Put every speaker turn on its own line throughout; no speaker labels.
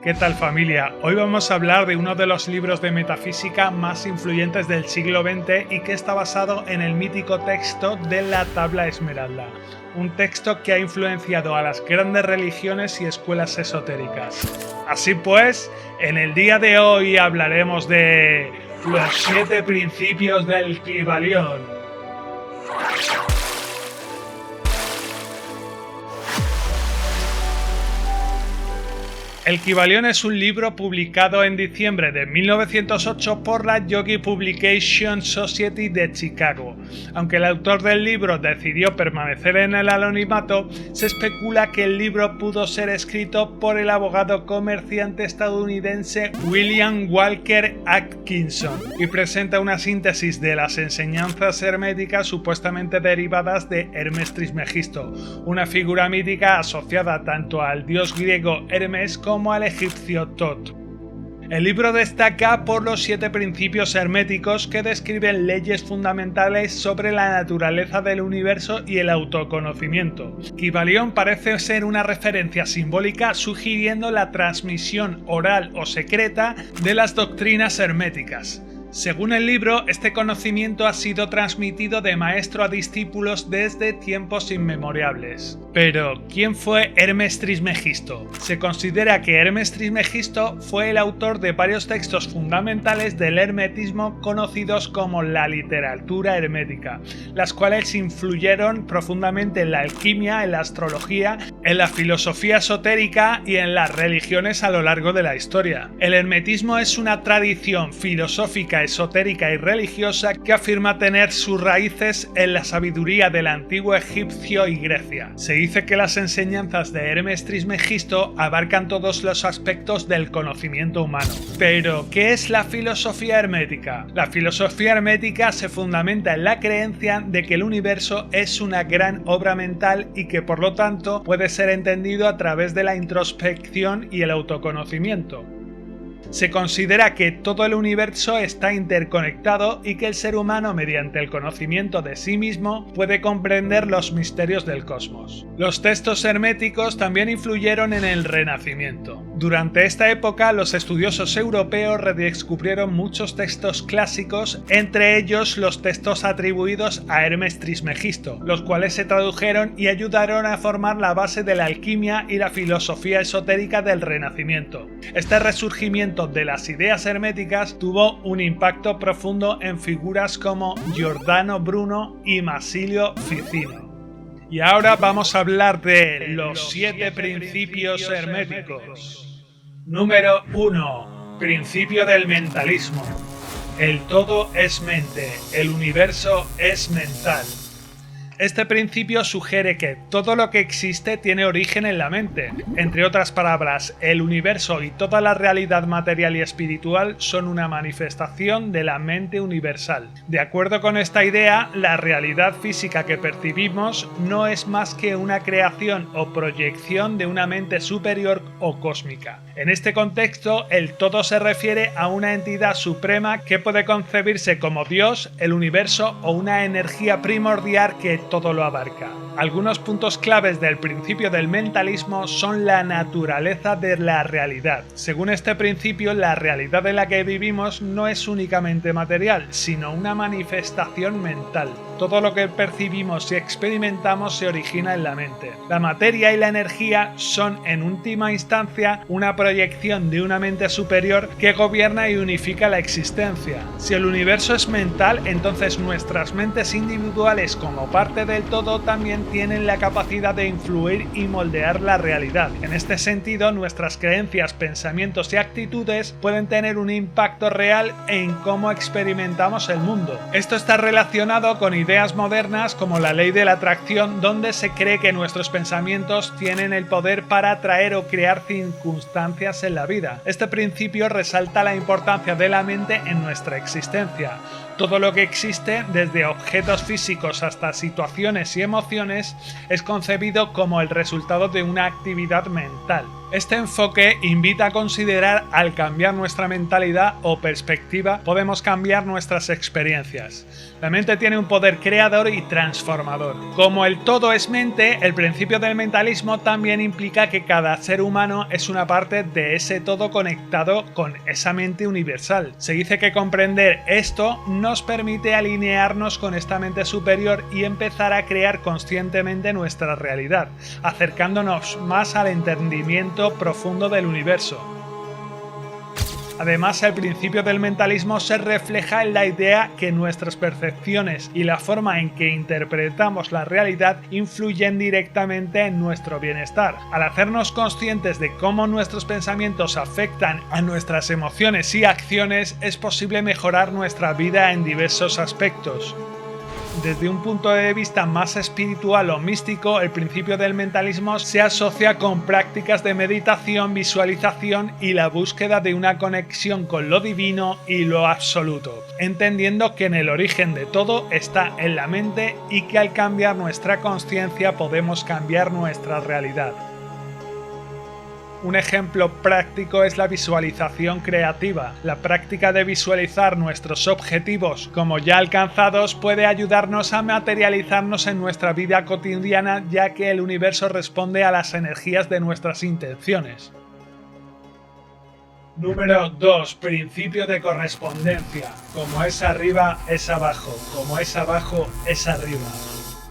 ¿Qué tal, familia? Hoy vamos a hablar de uno de los libros de metafísica más influyentes del siglo XX y que está basado en el mítico texto de la Tabla Esmeralda, un texto que ha influenciado a las grandes religiones y escuelas esotéricas. Así pues, en el día de hoy hablaremos de los 7 principios del Kybalión. El Kybalión es un libro publicado en diciembre de 1908 por la Yogi Publication Society de Chicago. Aunque el autor del libro decidió permanecer en el anonimato, se especula que el libro pudo ser escrito por el abogado comerciante estadounidense William Walker Atkinson y presenta una síntesis de las enseñanzas herméticas supuestamente derivadas de Hermes Trismegisto, una figura mítica asociada tanto al dios griego Hermes como al egipcio Tot. El libro destaca por los 7 principios herméticos que describen leyes fundamentales sobre la naturaleza del universo y el autoconocimiento. Kybalión parece ser una referencia simbólica sugiriendo la transmisión oral o secreta de las doctrinas herméticas. Según el libro, este conocimiento ha sido transmitido de maestro a discípulos desde tiempos inmemoriales. Pero, ¿quién fue Hermes Trismegisto? Se considera que Hermes Trismegisto fue el autor de varios textos fundamentales del hermetismo conocidos como la literatura hermética, las cuales influyeron profundamente en la alquimia, en la astrología, en la filosofía esotérica y en las religiones a lo largo de la historia. El hermetismo es una tradición filosófica, esotérica y religiosa que afirma tener sus raíces en la sabiduría del antiguo Egipcio y Grecia. Se dice que las enseñanzas de Hermes Trismegisto abarcan todos los aspectos del conocimiento humano. Pero, ¿qué es la filosofía hermética? La filosofía hermética se fundamenta en la creencia de que el universo es una gran obra mental y que por lo tanto puede ser entendido a través de la introspección y el autoconocimiento. Se considera que todo el universo está interconectado y que el ser humano, mediante el conocimiento de sí mismo, puede comprender los misterios del cosmos. Los textos herméticos también influyeron en el Renacimiento. Durante esta época, los estudiosos europeos redescubrieron muchos textos clásicos, entre ellos los textos atribuidos a Hermes Trismegisto, los cuales se tradujeron y ayudaron a formar la base de la alquimia y la filosofía esotérica del Renacimiento. Este resurgimiento de las ideas herméticas tuvo un impacto profundo en figuras como Giordano Bruno y Marsilio Ficino. Y ahora vamos a hablar de los 7 principios herméticos. Número 1. Principio del mentalismo. El todo es mente, el universo es mental. Este principio sugiere que todo lo que existe tiene origen en la mente. Entre otras palabras, el universo y toda la realidad material y espiritual son una manifestación de la mente universal. De acuerdo con esta idea, la realidad física que percibimos no es más que una creación o proyección de una mente superior o cósmica. En este contexto, el todo se refiere a una entidad suprema que puede concebirse como Dios, el universo o una energía primordial que todo lo abarca. Algunos puntos claves del principio del mentalismo son la naturaleza de la realidad. Según este principio, la realidad en la que vivimos no es únicamente material, sino una manifestación mental. Todo lo que percibimos y experimentamos se origina en la mente. La materia y la energía son, en última instancia, una proyección de una mente superior que gobierna y unifica la existencia. Si el universo es mental, entonces nuestras mentes individuales como parte del todo también tienen la capacidad de influir y moldear la realidad. En este sentido, nuestras creencias, pensamientos y actitudes pueden tener un impacto real en cómo experimentamos el mundo. Esto está relacionado con ideas modernas como la ley de la atracción, donde se cree que nuestros pensamientos tienen el poder para atraer o crear circunstancias en la vida. Este principio resalta la importancia de la mente en nuestra existencia. Todo lo que existe, desde objetos físicos hasta situaciones y emociones, es concebido como el resultado de una actividad mental. Este enfoque invita a considerar al cambiar nuestra mentalidad o perspectiva podemos cambiar nuestras experiencias. La mente tiene un poder creador y transformador. Como el todo es mente, el principio del mentalismo también implica que cada ser humano es una parte de ese todo conectado con esa mente universal. Se dice que comprender esto nos permite alinearnos con esta mente superior y empezar a crear conscientemente nuestra realidad, acercándonos más al entendimiento profundo del universo. Además, el principio del mentalismo se refleja en la idea que nuestras percepciones y la forma en que interpretamos la realidad influyen directamente en nuestro bienestar. Al hacernos conscientes de cómo nuestros pensamientos afectan a nuestras emociones y acciones, es posible mejorar nuestra vida en diversos aspectos. Desde un punto de vista más espiritual o místico, el principio del mentalismo se asocia con prácticas de meditación, visualización y la búsqueda de una conexión con lo divino y lo absoluto, entendiendo que en el origen de todo está en la mente y que al cambiar nuestra conciencia podemos cambiar nuestra realidad. Un ejemplo práctico es la visualización creativa. La práctica de visualizar nuestros objetivos como ya alcanzados puede ayudarnos a materializarnos en nuestra vida cotidiana, ya que el universo responde a las energías de nuestras intenciones. Número 2. Principio de correspondencia. Como es arriba, es abajo. Como es abajo, es arriba.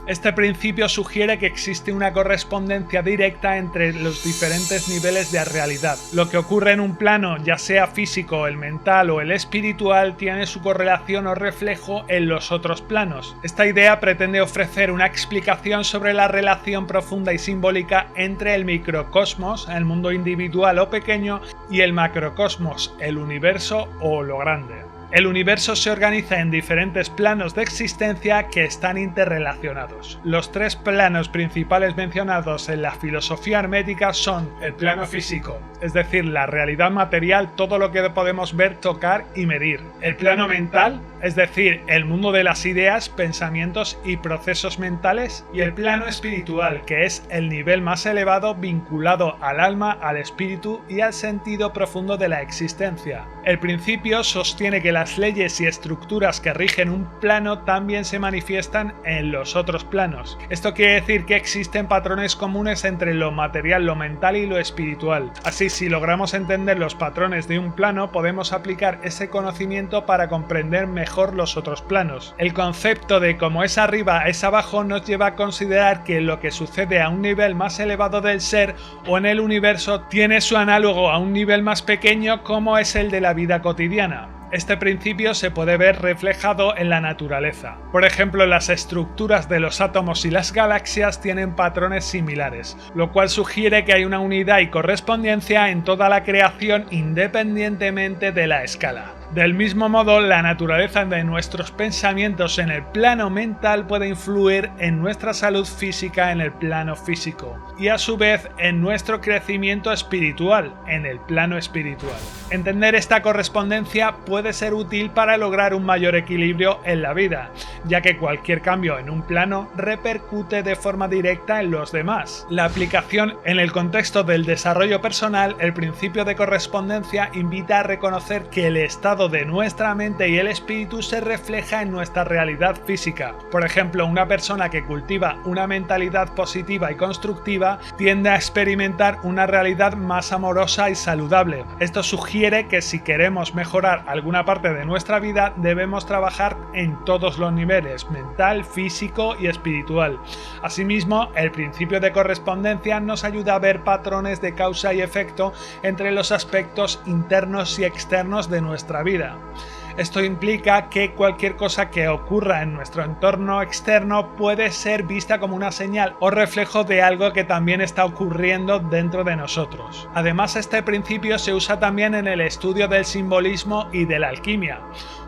Este principio sugiere que existe una correspondencia directa entre los diferentes niveles de realidad. Lo que ocurre en un plano, ya sea físico, el mental o el espiritual, tiene su correlación o reflejo en los otros planos. Esta idea pretende ofrecer una explicación sobre la relación profunda y simbólica entre el microcosmos, el mundo individual o pequeño, y el macrocosmos, el universo o lo grande. El universo se organiza en diferentes planos de existencia que están interrelacionados. Los tres planos principales mencionados en la filosofía hermética son el plano físico, es decir, la realidad material, todo lo que podemos ver, tocar y medir. El plano mental, es decir, el mundo de las ideas, pensamientos y procesos mentales. Y el plano espiritual, que es el nivel más elevado vinculado al alma, al espíritu y al sentido profundo de la existencia. El principio sostiene que las leyes y estructuras que rigen un plano también se manifiestan en los otros planos. Esto quiere decir que existen patrones comunes entre lo material, lo mental y lo espiritual. Así, si logramos entender los patrones de un plano, podemos aplicar ese conocimiento para comprender mejor los otros planos. El concepto de como es arriba, es abajo nos lleva a considerar que lo que sucede a un nivel más elevado del ser o en el universo tiene su análogo a un nivel más pequeño, como es el de la vida cotidiana. Este principio se puede ver reflejado en la naturaleza. Por ejemplo, las estructuras de los átomos y las galaxias tienen patrones similares, lo cual sugiere que hay una unidad y correspondencia en toda la creación independientemente de la escala. Del mismo modo, la naturaleza de nuestros pensamientos en el plano mental puede influir en nuestra salud física en el plano físico y a su vez en nuestro crecimiento espiritual en el plano espiritual. Entender esta correspondencia puede ser útil para lograr un mayor equilibrio en la vida, ya que cualquier cambio en un plano repercute de forma directa en los demás. La aplicación en el contexto del desarrollo personal, el principio de correspondencia invita a reconocer que el estado de nuestra mente y el espíritu se refleja en nuestra realidad física. Por ejemplo, una persona que cultiva una mentalidad positiva y constructiva tiende a experimentar una realidad más amorosa y saludable. Esto sugiere que si queremos mejorar alguna parte de nuestra vida, debemos trabajar en todos los niveles, mental, físico y espiritual. Asimismo, el principio de correspondencia nos ayuda a ver patrones de causa y efecto entre los aspectos internos y externos de nuestra vida. Esto implica que cualquier cosa que ocurra en nuestro entorno externo puede ser vista como una señal o reflejo de algo que también está ocurriendo dentro de nosotros. Además, este principio se usa también en el estudio del simbolismo y de la alquimia.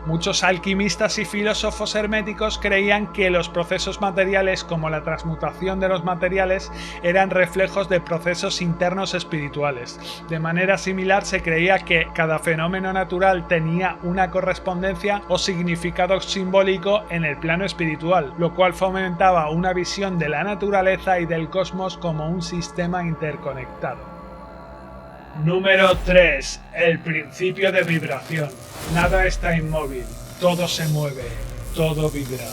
Muchos alquimistas y filósofos herméticos creían que los procesos materiales, como la transmutación de los materiales, eran reflejos de procesos internos espirituales. De manera similar, se creía que cada fenómeno natural tenía una correspondencia o significado simbólico en el plano espiritual, lo cual fomentaba una visión de la naturaleza y del cosmos como un sistema interconectado. Número 3. El principio de vibración. Nada está inmóvil, todo se mueve, todo vibra.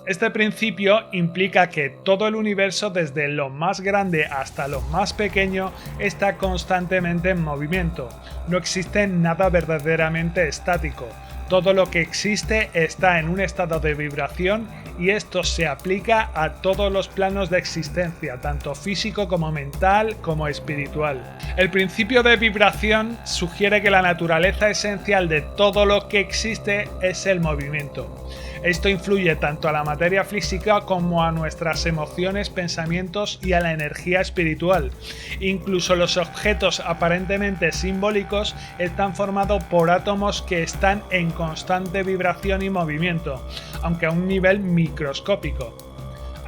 Este principio implica que todo el universo, desde lo más grande hasta lo más pequeño, está constantemente en movimiento. No existe nada verdaderamente estático. Todo lo que existe está en un estado de vibración y esto se aplica a todos los planos de existencia, tanto físico como mental como espiritual. El principio de vibración sugiere que la naturaleza esencial de todo lo que existe es el movimiento. Esto influye tanto a la materia física como a nuestras emociones, pensamientos y a la energía espiritual. Incluso los objetos aparentemente simbólicos están formados por átomos que están en constante vibración y movimiento, aunque a un nivel microscópico.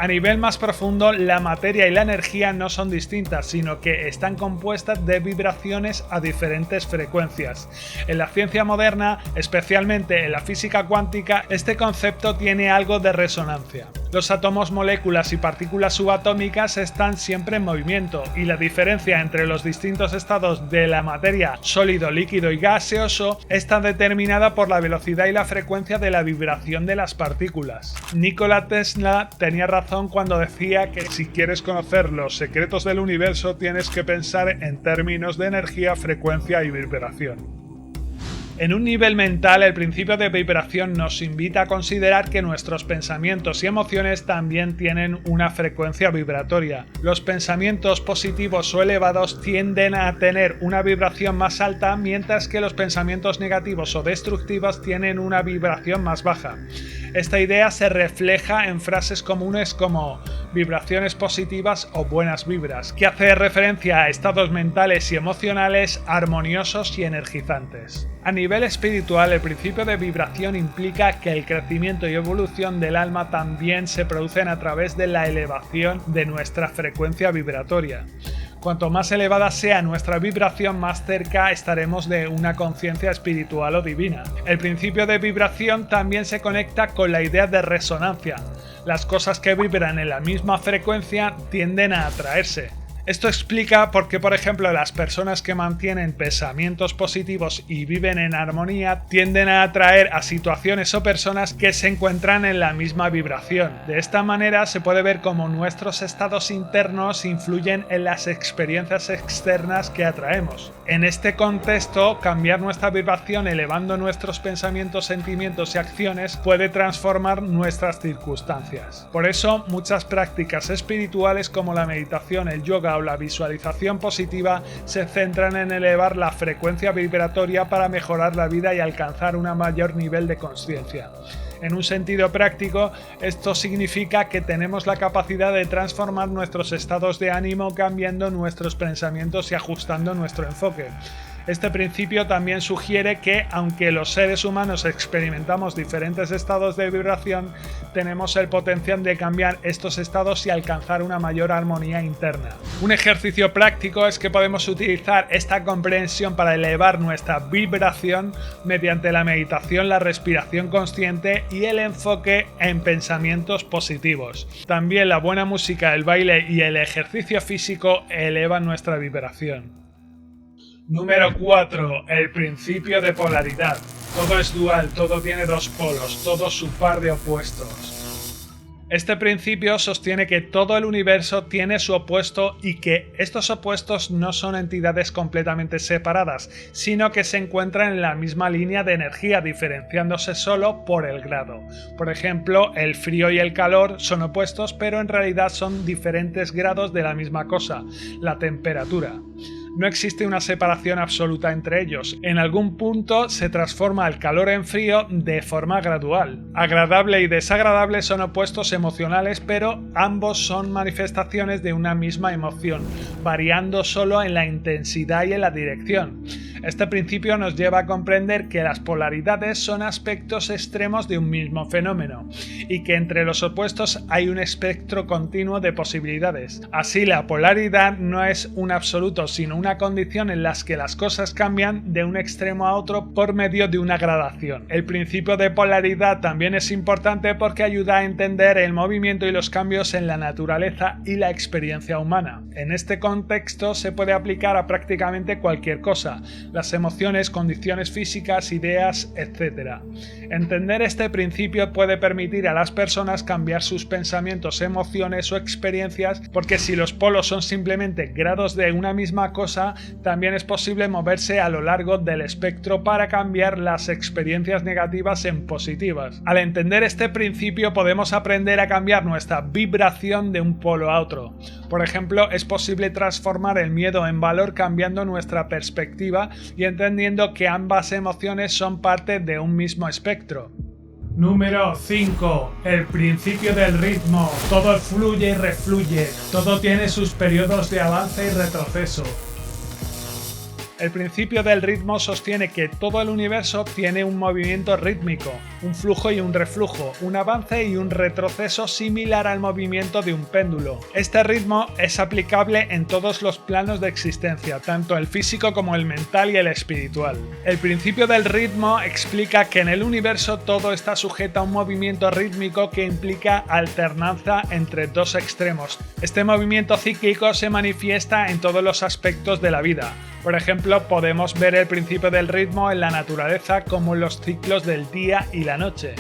A nivel más profundo, la materia y la energía no son distintas, sino que están compuestas de vibraciones a diferentes frecuencias. En la ciencia moderna, especialmente en la física cuántica, este concepto tiene algo de resonancia. Los átomos, moléculas y partículas subatómicas están siempre en movimiento, y la diferencia entre los distintos estados de la materia, sólido, líquido y gaseoso, está determinada por la velocidad y la frecuencia de la vibración de las partículas. Nikola Tesla tenía razón cuando decía que si quieres conocer los secretos del universo tienes que pensar en términos de energía, frecuencia y vibración. En un nivel mental, el principio de vibración nos invita a considerar que nuestros pensamientos y emociones también tienen una frecuencia vibratoria. Los pensamientos positivos o elevados tienden a tener una vibración más alta, mientras que los pensamientos negativos o destructivos tienen una vibración más baja. Esta idea se refleja en frases comunes como vibraciones positivas o buenas vibras, que hace referencia a estados mentales y emocionales armoniosos y energizantes. A nivel espiritual, el principio de vibración implica que el crecimiento y evolución del alma también se producen a través de la elevación de nuestra frecuencia vibratoria. Cuanto más elevada sea nuestra vibración, más cerca estaremos de una conciencia espiritual o divina. El principio de vibración también se conecta con la idea de resonancia. Las cosas que vibran en la misma frecuencia tienden a atraerse. Esto explica por qué, por ejemplo, las personas que mantienen pensamientos positivos y viven en armonía tienden a atraer a situaciones o personas que se encuentran en la misma vibración. De esta manera se puede ver cómo nuestros estados internos influyen en las experiencias externas que atraemos. En este contexto, cambiar nuestra vibración elevando nuestros pensamientos, sentimientos y acciones puede transformar nuestras circunstancias. Por eso, muchas prácticas espirituales como la meditación, el yoga o la visualización positiva se centran en elevar la frecuencia vibratoria para mejorar la vida y alcanzar un mayor nivel de conciencia. En un sentido práctico, esto significa que tenemos la capacidad de transformar nuestros estados de ánimo cambiando nuestros pensamientos y ajustando nuestro enfoque. Este principio también sugiere que, aunque los seres humanos experimentamos diferentes estados de vibración, tenemos el potencial de cambiar estos estados y alcanzar una mayor armonía interna. Un ejercicio práctico es que podemos utilizar esta comprensión para elevar nuestra vibración mediante la meditación, la respiración consciente y el enfoque en pensamientos positivos. También la buena música, el baile y el ejercicio físico elevan nuestra vibración. Número 4. El principio de polaridad. Todo es dual, todo tiene dos polos, todo su par de opuestos. Este principio sostiene que todo el universo tiene su opuesto y que estos opuestos no son entidades completamente separadas, sino que se encuentran en la misma línea de energía, diferenciándose solo por el grado. Por ejemplo, el frío y el calor son opuestos, pero en realidad son diferentes grados de la misma cosa, la temperatura. No existe una separación absoluta entre ellos. En algún punto se transforma el calor en frío de forma gradual. Agradable y desagradable son opuestos emocionales, pero ambos son manifestaciones de una misma emoción, variando solo en la intensidad y en la dirección. Este principio nos lleva a comprender que las polaridades son aspectos extremos de un mismo fenómeno y que entre los opuestos hay un espectro continuo de posibilidades. Así, la polaridad no es un absoluto, sino una condición en la que las cosas cambian de un extremo a otro por medio de una gradación. El principio de polaridad también es importante porque ayuda a entender el movimiento y los cambios en la naturaleza y la experiencia humana. En este contexto se puede aplicar a prácticamente cualquier cosa, las emociones, condiciones físicas, ideas, etc. Entender este principio puede permitir a las personas cambiar sus pensamientos, emociones o experiencias, porque si los polos son simplemente grados de una misma cosa, también es posible moverse a lo largo del espectro para cambiar las experiencias negativas en positivas. Al entender este principio podemos aprender a cambiar nuestra vibración de un polo a otro. Por ejemplo, es posible transformar el miedo en valor cambiando nuestra perspectiva y entendiendo que ambas emociones son parte de un mismo espectro. Número 5. El principio del ritmo. Todo fluye y refluye. Todo tiene sus periodos de avance y retroceso. El principio del ritmo sostiene que todo el universo tiene un movimiento rítmico, un flujo y un reflujo, un avance y un retroceso similar al movimiento de un péndulo. Este ritmo es aplicable en todos los planos de existencia, tanto el físico como el mental y el espiritual. El principio del ritmo explica que en el universo todo está sujeto a un movimiento rítmico que implica alternancia entre dos extremos. Este movimiento cíclico se manifiesta en todos los aspectos de la vida. Por ejemplo, podemos ver el principio del ritmo en la naturaleza como en los ciclos del día y la noche.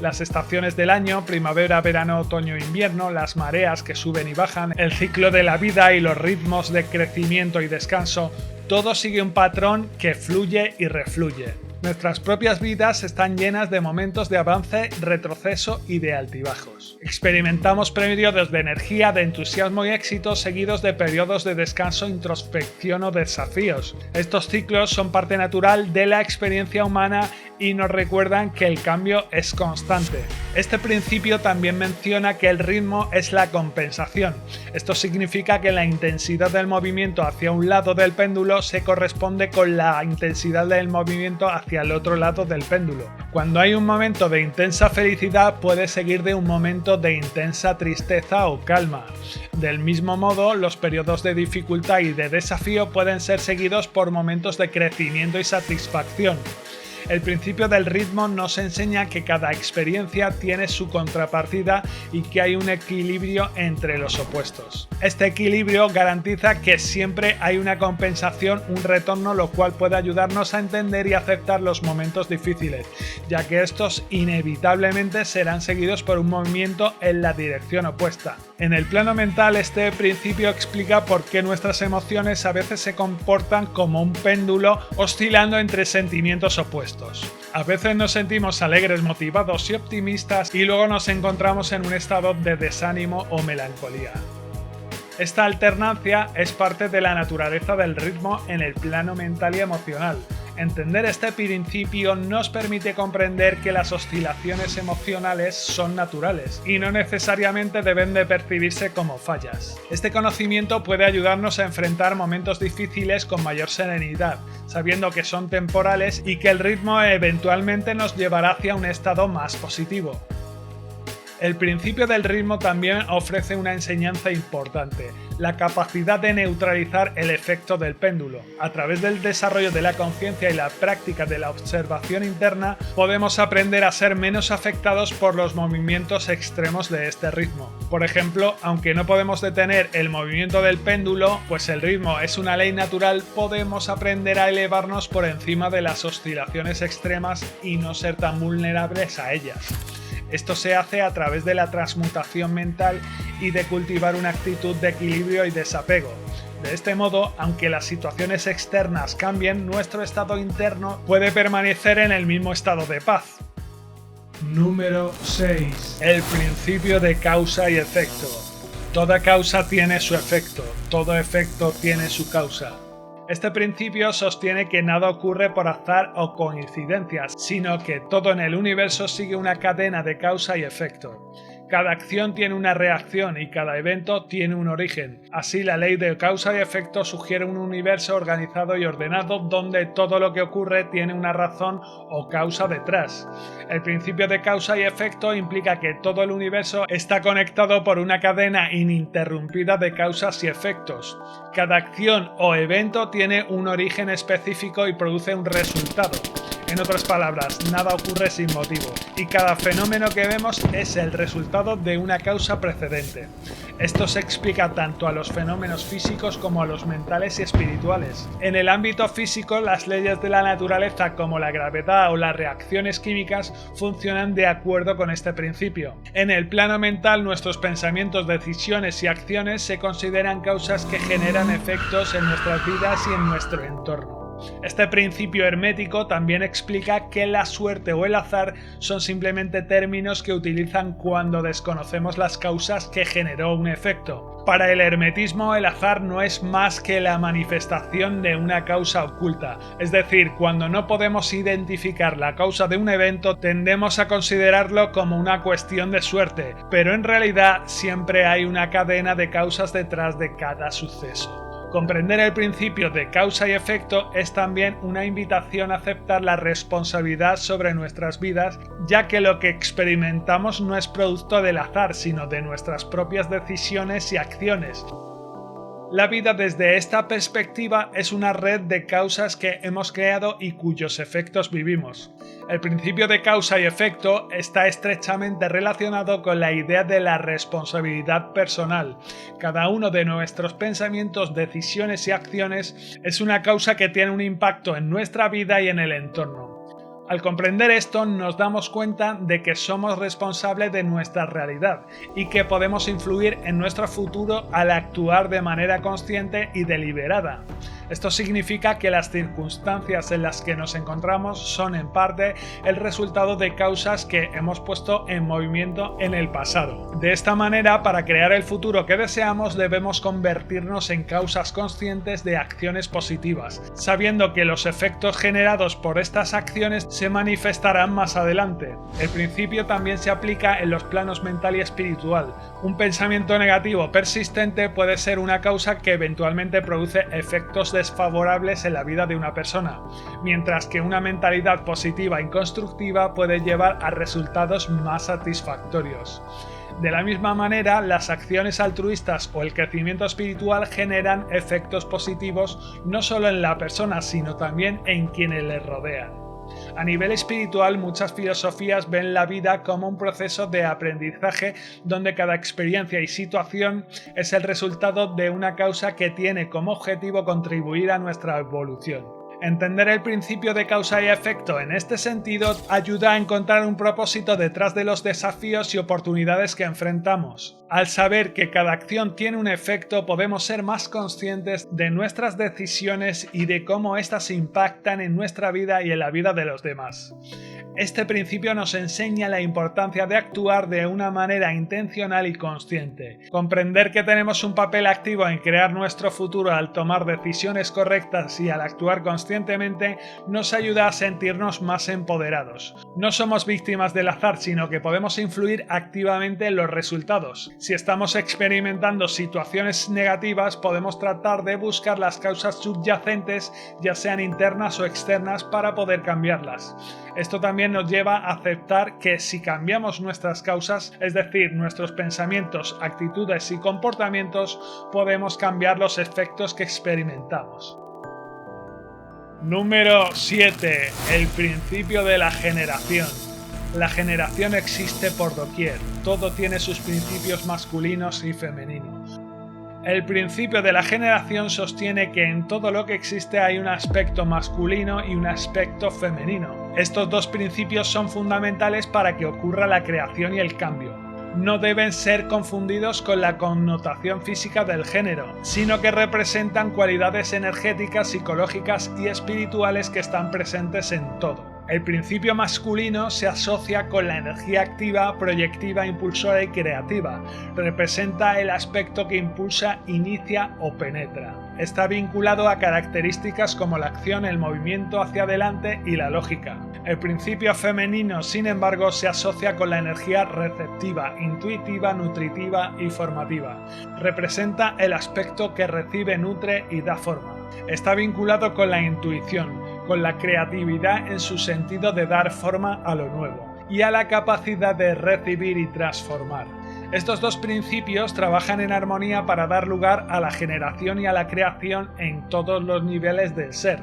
Las estaciones del año, primavera, verano, otoño, invierno, las mareas que suben y bajan, el ciclo de la vida y los ritmos de crecimiento y descanso, todo sigue un patrón que fluye y refluye. Nuestras propias vidas están llenas de momentos de avance, retroceso y de altibajos. Experimentamos periodos de energía, de entusiasmo y éxito seguidos de periodos de descanso, introspección o desafíos. Estos ciclos son parte natural de la experiencia humana y nos recuerdan que el cambio es constante. Este principio también menciona que el ritmo es la compensación. Esto significa que la intensidad del movimiento hacia un lado del péndulo se corresponde con la intensidad del movimiento hacia el otro lado del péndulo. Cuando hay un momento de intensa felicidad puede seguir de un momento de intensa tristeza o calma. Del mismo modo, los periodos de dificultad y de desafío pueden ser seguidos por momentos de crecimiento y satisfacción. El principio del ritmo nos enseña que cada experiencia tiene su contrapartida y que hay un equilibrio entre los opuestos. Este equilibrio garantiza que siempre hay una compensación, un retorno, lo cual puede ayudarnos a entender y aceptar los momentos difíciles, ya que estos inevitablemente serán seguidos por un movimiento en la dirección opuesta. En el plano mental, este principio explica por qué nuestras emociones a veces se comportan como un péndulo oscilando entre sentimientos opuestos. A veces nos sentimos alegres, motivados y optimistas y luego nos encontramos en un estado de desánimo o melancolía. Esta alternancia es parte de la naturaleza del ritmo en el plano mental y emocional. Entender este principio nos permite comprender que las oscilaciones emocionales son naturales y no necesariamente deben de percibirse como fallas. Este conocimiento puede ayudarnos a enfrentar momentos difíciles con mayor serenidad, sabiendo que son temporales y que el ritmo eventualmente nos llevará hacia un estado más positivo. El principio del ritmo también ofrece una enseñanza importante, la capacidad de neutralizar el efecto del péndulo. A través del desarrollo de la conciencia y la práctica de la observación interna, podemos aprender a ser menos afectados por los movimientos extremos de este ritmo. Por ejemplo, aunque no podemos detener el movimiento del péndulo, pues el ritmo es una ley natural, podemos aprender a elevarnos por encima de las oscilaciones extremas y no ser tan vulnerables a ellas. Esto se hace a través de la transmutación mental y de cultivar una actitud de equilibrio y desapego. De este modo, aunque las situaciones externas cambien, nuestro estado interno puede permanecer en el mismo estado de paz. Número 6. El principio de causa y efecto. Toda causa tiene su efecto, todo efecto tiene su causa. Este principio sostiene que nada ocurre por azar o coincidencias, sino que todo en el universo sigue una cadena de causa y efecto. Cada acción tiene una reacción y cada evento tiene un origen. Así, la ley de causa y efecto sugiere un universo organizado y ordenado donde todo lo que ocurre tiene una razón o causa detrás. El principio de causa y efecto implica que todo el universo está conectado por una cadena ininterrumpida de causas y efectos. Cada acción o evento tiene un origen específico y produce un resultado. En otras palabras, nada ocurre sin motivo, y cada fenómeno que vemos es el resultado de una causa precedente. Esto se explica tanto a los fenómenos físicos como a los mentales y espirituales. En el ámbito físico, las leyes de la naturaleza como la gravedad o las reacciones químicas funcionan de acuerdo con este principio. En el plano mental, nuestros pensamientos, decisiones y acciones se consideran causas que generan efectos en nuestras vidas y en nuestro entorno. Este principio hermético también explica que la suerte o el azar son simplemente términos que utilizan cuando desconocemos las causas que generó un efecto. Para el hermetismo, el azar no es más que la manifestación de una causa oculta, es decir, cuando no podemos identificar la causa de un evento, tendemos a considerarlo como una cuestión de suerte, pero en realidad siempre hay una cadena de causas detrás de cada suceso. Comprender el principio de causa y efecto es también una invitación a aceptar la responsabilidad sobre nuestras vidas, ya que lo que experimentamos no es producto del azar, sino de nuestras propias decisiones y acciones. La vida desde esta perspectiva es una red de causas que hemos creado y cuyos efectos vivimos. El principio de causa y efecto está estrechamente relacionado con la idea de la responsabilidad personal. Cada uno de nuestros pensamientos, decisiones y acciones es una causa que tiene un impacto en nuestra vida y en el entorno. Al comprender esto, nos damos cuenta de que somos responsables de nuestra realidad y que podemos influir en nuestro futuro al actuar de manera consciente y deliberada. Esto significa que las circunstancias en las que nos encontramos son en parte el resultado de causas que hemos puesto en movimiento en el pasado. De esta manera, para crear el futuro que deseamos, debemos convertirnos en causas conscientes de acciones positivas, sabiendo que los efectos generados por estas acciones se manifestarán más adelante. El principio también se aplica en los planos mental y espiritual. Un pensamiento negativo persistente puede ser una causa que eventualmente produce efectos desfavorables en la vida de una persona, mientras que una mentalidad positiva y constructiva puede llevar a resultados más satisfactorios. De la misma manera, las acciones altruistas o el crecimiento espiritual generan efectos positivos no solo en la persona, sino también en quienes le rodean. A nivel espiritual, muchas filosofías ven la vida como un proceso de aprendizaje donde cada experiencia y situación es el resultado de una causa que tiene como objetivo contribuir a nuestra evolución. Entender el principio de causa y efecto en este sentido ayuda a encontrar un propósito detrás de los desafíos y oportunidades que enfrentamos. Al saber que cada acción tiene un efecto, podemos ser más conscientes de nuestras decisiones y de cómo éstas impactan en nuestra vida y en la vida de los demás. Este principio nos enseña la importancia de actuar de una manera intencional y consciente. Comprender que tenemos un papel activo en crear nuestro futuro al tomar decisiones correctas y al actuar conscientemente nos ayuda a sentirnos más empoderados. No somos víctimas del azar, sino que podemos influir activamente en los resultados. Si estamos experimentando situaciones negativas, podemos tratar de buscar las causas subyacentes, ya sean internas o externas, para poder cambiarlas. Esto también nos lleva a aceptar que si cambiamos nuestras causas, es decir, nuestros pensamientos, actitudes y comportamientos, podemos cambiar los efectos que experimentamos. Número 7. El principio de la generación. La generación existe por doquier, todo tiene sus principios masculinos y femeninos. El principio de la generación sostiene que en todo lo que existe hay un aspecto masculino y un aspecto femenino. Estos dos principios son fundamentales para que ocurra la creación y el cambio. No deben ser confundidos con la connotación física del género, sino que representan cualidades energéticas, psicológicas y espirituales que están presentes en todo. El principio masculino se asocia con la energía activa, proyectiva, impulsora y creativa. Representa el aspecto que impulsa, inicia o penetra. Está vinculado a características como la acción, el movimiento hacia adelante y la lógica. El principio femenino, sin embargo, se asocia con la energía receptiva, intuitiva, nutritiva y formativa. Representa el aspecto que recibe, nutre y da forma. Está vinculado con la intuición, con la creatividad en su sentido de dar forma a lo nuevo, y a la capacidad de recibir y transformar. Estos dos principios trabajan en armonía para dar lugar a la generación y a la creación en todos los niveles del ser.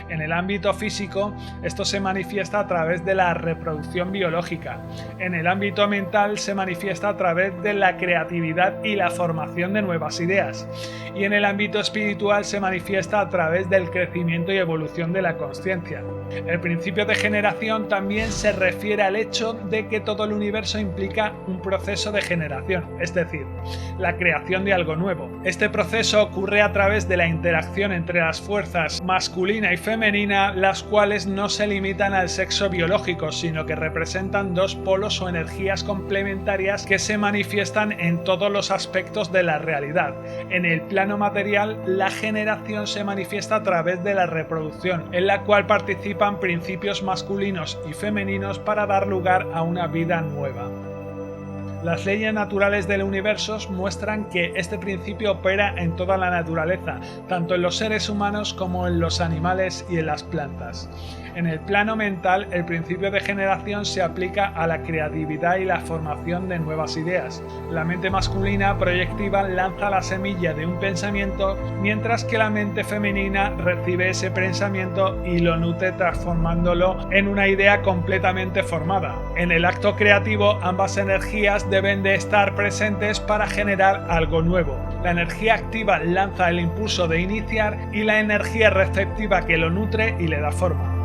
En el ámbito físico, esto se manifiesta a través de la reproducción biológica. En el ámbito mental se manifiesta a través de la creatividad y la formación de nuevas ideas. Y en el ámbito espiritual se manifiesta a través del crecimiento y evolución de la consciencia. El principio de generación también se refiere al hecho de que todo el universo implica un proceso de generación, es decir, la creación de algo nuevo. Este proceso ocurre a través de la interacción entre las fuerzas masculina y femenina, las cuales no se limitan al sexo biológico, sino que representan dos polos o energías complementarias que se manifiestan en todos los aspectos de la realidad. En el plano material, la generación se manifiesta a través de la reproducción, en la cual participan principios masculinos y femeninos para dar lugar a una vida nueva. Las leyes naturales del universo muestran que este principio opera en toda la naturaleza, tanto en los seres humanos como en los animales y en las plantas. En el plano mental, el principio de generación se aplica a la creatividad y la formación de nuevas ideas. La mente masculina proyectiva lanza la semilla de un pensamiento, mientras que la mente femenina recibe ese pensamiento y lo nutre transformándolo en una idea completamente formada. En el acto creativo, ambas energías deben de estar presentes para generar algo nuevo. La energía activa lanza el impulso de iniciar y la energía receptiva que lo nutre y le da forma.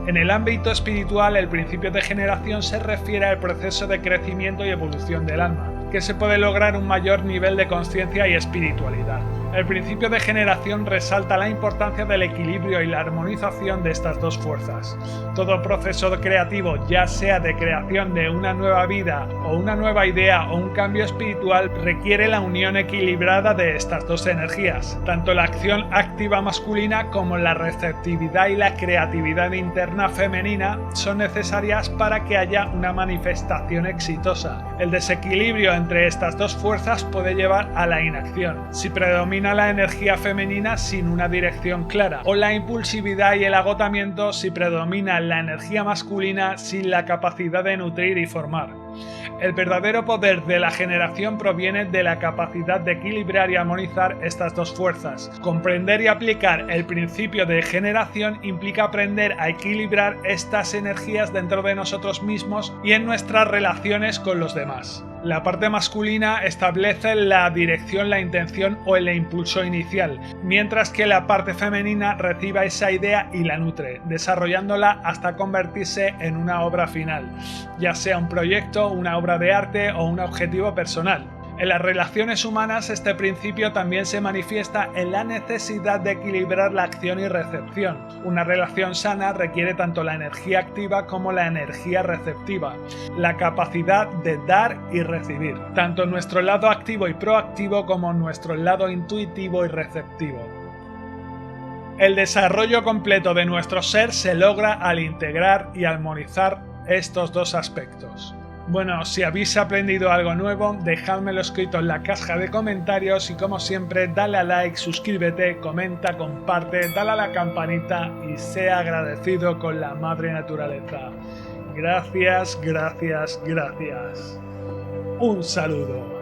En el ámbito espiritual, el principio de generación se refiere al proceso de crecimiento y evolución del alma, que se puede lograr un mayor nivel de conciencia y espiritualidad. El principio de generación resalta la importancia del equilibrio y la armonización de estas dos fuerzas. Todo proceso creativo, ya sea de creación de una nueva vida o una nueva idea o un cambio espiritual, requiere la unión equilibrada de estas dos energías. Tanto la acción activa masculina como la receptividad y la creatividad interna femenina son necesarias para que haya una manifestación exitosa. El desequilibrio entre estas dos fuerzas puede llevar a la inacción. Si predomina la energía femenina sin una dirección clara, o la impulsividad y el agotamiento si predomina la energía masculina sin la capacidad de nutrir y formar. El verdadero poder de la generación proviene de la capacidad de equilibrar y armonizar estas dos fuerzas. Comprender y aplicar el principio de generación implica aprender a equilibrar estas energías dentro de nosotros mismos y en nuestras relaciones con los demás. La parte masculina establece la dirección, la intención o el impulso inicial, mientras que la parte femenina recibe esa idea y la nutre, desarrollándola hasta convertirse en una obra final, ya sea un proyecto, una obra de arte o un objetivo personal. En las relaciones humanas, este principio también se manifiesta en la necesidad de equilibrar la acción y recepción. Una relación sana requiere tanto la energía activa como la energía receptiva, la capacidad de dar y recibir, tanto nuestro lado activo y proactivo como nuestro lado intuitivo y receptivo. El desarrollo completo de nuestro ser se logra al integrar y armonizar estos dos aspectos. Bueno, si habéis aprendido algo nuevo, dejádmelo escrito en la caja de comentarios y como siempre, dale a like, suscríbete, comenta, comparte, dale a la campanita y sea agradecido con la madre naturaleza. Gracias, gracias, gracias. Un saludo.